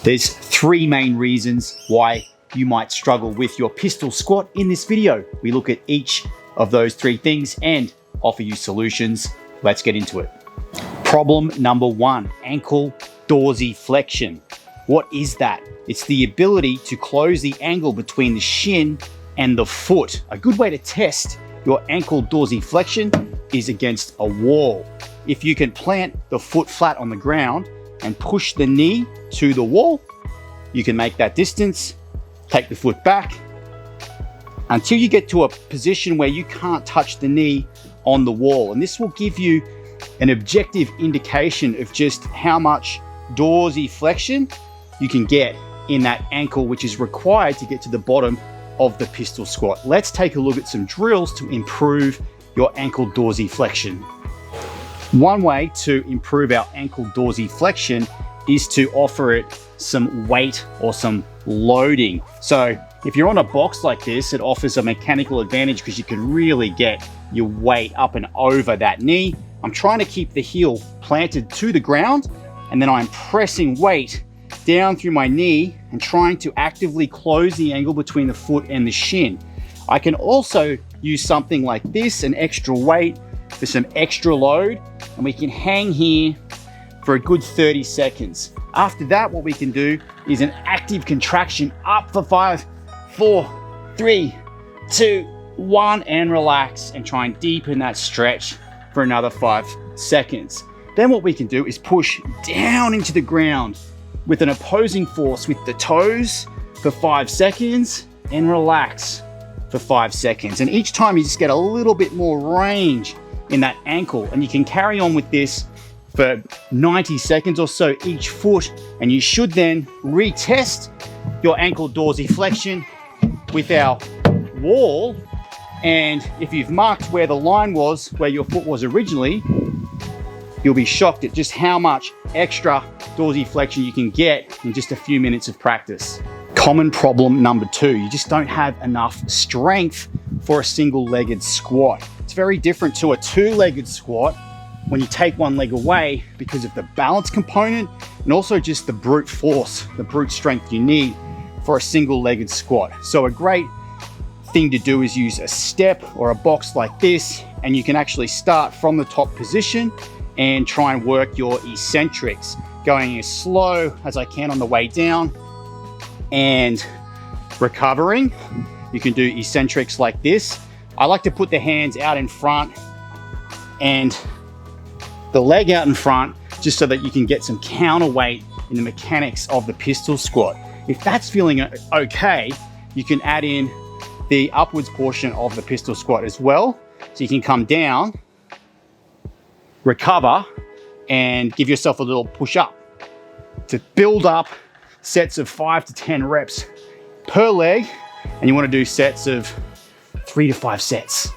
There's three main reasons why you might struggle with your pistol squat in this video. We look at each of those three things and offer you solutions. Let's get into it. Problem number one, ankle dorsiflexion. What is that? It's the ability to close the angle between the shin and the foot. A good way to test your ankle dorsiflexion is against a wall. If you can plant the foot flat on the ground and push the knee to the wall, you can make that distance, take the foot back until you get to a position where you can't touch the knee on the wall. And this will give you an objective indication of just how much dorsiflexion you can get in that ankle, which is required to get to the bottom of the pistol squat. Let's take a look at some drills to improve your ankle dorsiflexion. One way to improve our ankle dorsiflexion is to offer it some weight or some loading. So if you're on a box like this, it offers a mechanical advantage because you can really get your weight up and over that knee. I'm trying to keep the heel planted to the ground, and then I'm pressing weight down through my knee and trying to actively close the angle between the foot and the shin. I can also use something like this, an extra weight for some extra load, and we can hang here for a good 30 seconds. After that, what we can do is an active contraction up for 5, 4, 3, 2, 1, and relax and try and deepen that stretch for another 5 seconds. Then what we can do is push down into the ground with an opposing force with the toes for 5 seconds and relax for 5 seconds. And each time you just get a little bit more range in that ankle, and you can carry on with this for 90 seconds or so each foot, and you should then retest your ankle dorsiflexion with our wall. And if you've marked where the line was, where your foot was originally, you'll be shocked at just how much extra dorsiflexion you can get in just a few minutes of practice. Common problem number two, you just don't have enough strength for a single-legged squat. It's very different to a two-legged squat when you take one leg away because of the balance component and also just the brute force, the brute strength you need for a single-legged squat. So a great thing to do is use a step or a box like this, and you can actually start from the top position and try and work your eccentrics, going as slow as I can on the way down and recovering. You can do eccentrics like this. I like to put the hands out in front and the leg out in front, just so that you can get some counterweight in the mechanics of the pistol squat. If that's feeling okay, you can add in the upwards portion of the pistol squat as well. So you can come down, recover, and give yourself a little push up to build up sets of 5 to 10 reps per leg. And you want to do sets of 3 to 5 sets.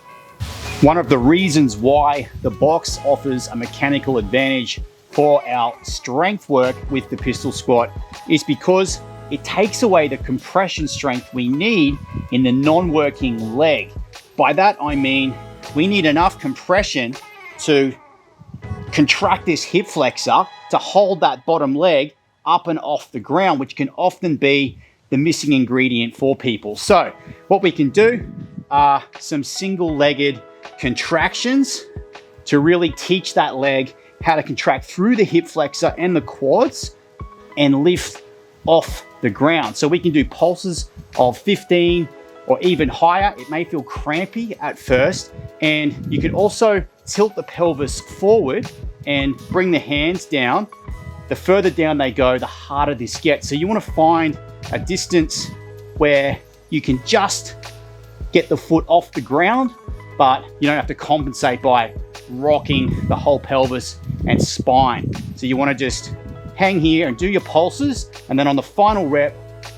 One of the reasons why the box offers a mechanical advantage for our strength work with the pistol squat is because it takes away the compression strength we need in the non-working leg. By that I mean we need enough compression to contract this hip flexor to hold that bottom leg up and off the ground, which can often be the missing ingredient for people. So what we can do are some single-legged contractions to really teach that leg how to contract through the hip flexor and the quads and lift off the ground. So we can do pulses of 15 or even higher. It may feel crampy at first, and you can also tilt the pelvis forward and bring the hands down. The further down they go, the harder this gets. So you want to find a distance where you can just get the foot off the ground, but you don't have to compensate by rocking the whole pelvis and spine. So you want to just hang here and do your pulses, and then on the final rep,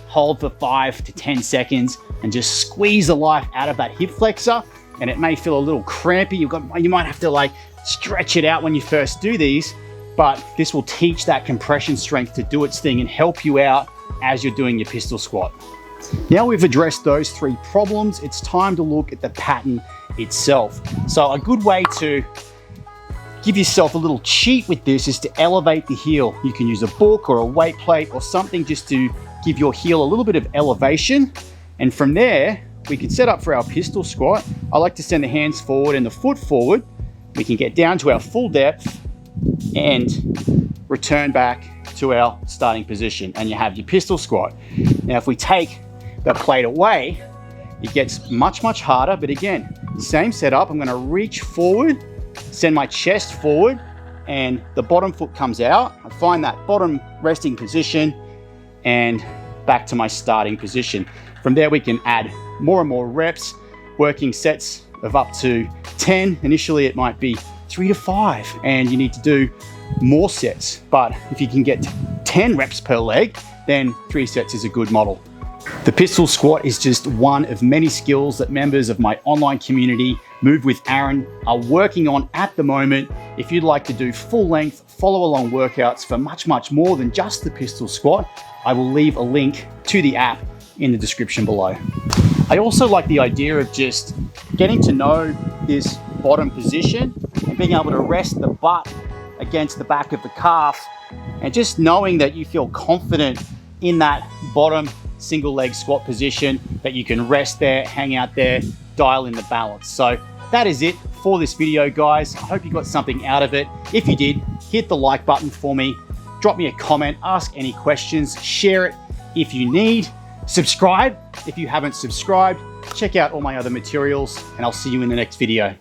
hold for 5 to 10 seconds and just squeeze the life out of that hip flexor. And it may feel a little crampy. You might have to like stretch it out when you first do these, but this will teach that compression strength to do its thing and help you out as you're doing your pistol squat. Now we've addressed those three problems, it's time to look at the pattern itself. So a good way to give yourself a little cheat with this is to elevate the heel. You can use a book or a weight plate or something just to give your heel a little bit of elevation. And from there, we can set up for our pistol squat. I like to send the hands forward and the foot forward. We can get down to our full depth and return back to our starting position, and you have your pistol squat. Now, if we take the plate away, it gets much, much harder. But again, same setup. I'm going to reach forward, send my chest forward, and the bottom foot comes out. I find that bottom resting position and back to my starting position. From there, we can add more and more reps, working sets of up to 10. Initially, it might be 3 to 5, and you need to do more sets. But if you can get 10 reps per leg, then 3 sets is a good model. The pistol squat is just one of many skills that members of my online community, Move with Aaron, are working on at the moment. If you'd like to do full length, follow along workouts for much, much more than just the pistol squat, I will leave a link to the app in the description below. I also like the idea of just getting to know this bottom position and being able to rest the butt against the back of the calf, and just knowing that you feel confident in that bottom single leg squat position, that you can rest there, hang out there, dial in the balance. So that is it for this video, guys. I hope you got something out of it. If you did, hit the like button for me, drop me a comment, ask any questions, share it if you need, subscribe if you haven't subscribed, check out all my other materials, and I'll see you in the next video.